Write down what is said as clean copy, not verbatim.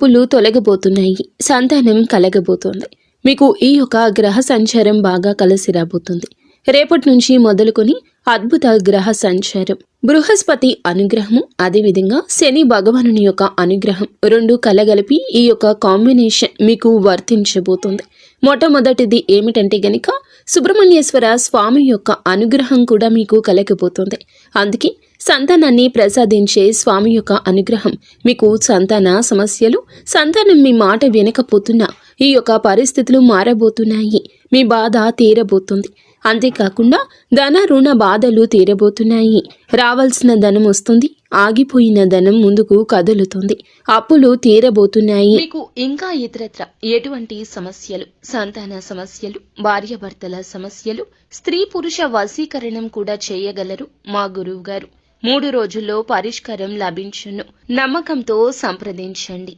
అప్పులు తొలగబోతున్నాయి, సంతానం కలగబోతోంది. మీకు ఈ యొక్క గ్రహ సంచారం బాగా కలిసి రాబోతుంది. రేపటి నుంచి మొదలుకొని అద్భుత గ్రహ సంచారం, బృహస్పతి అనుగ్రహము, అదేవిధంగా శని భగవానుని యొక్క అనుగ్రహం రెండు కలగలిపి ఈ యొక్క కాంబినేషన్ మీకు వర్తించబోతుంది. మొట్టమొదటిది ఏమిటంటే గనుక సుబ్రహ్మణ్యేశ్వర స్వామి యొక్క అనుగ్రహం కూడా మీకు కలగబోతుంది. అందుకే సంతానాన్ని ప్రసాదించే స్వామి యొక్క అనుగ్రహం మీకు సంతాన సమస్యలు, సంతానం మీ మాట వినకపోతున్నా ఈ యొక్క పరిస్థితులు మారబోతున్నాయి. మీ బాధ తీరబోతుంది. అంతేకాకుండా ధన రుణ బాధలు తీరబోతున్నాయి. రావాల్సిన ధనం వస్తుంది, ఆగిపోయిన ధనం ముందుకు కదులుతుంది, అప్పులు తీరబోతున్నాయి. మీకు ఇంకా ఇతరత్ర ఎటువంటి సమస్యలు, సంతాన సమస్యలు, భార్యాభర్తల సమస్యలు, స్త్రీ పురుష వశీకరణం కూడా చేయగలరు మా గురువు గారు. 3 రోజుల్లో పరిష్కారం లభించును. నమ్మకంతో సంప్రదించండి.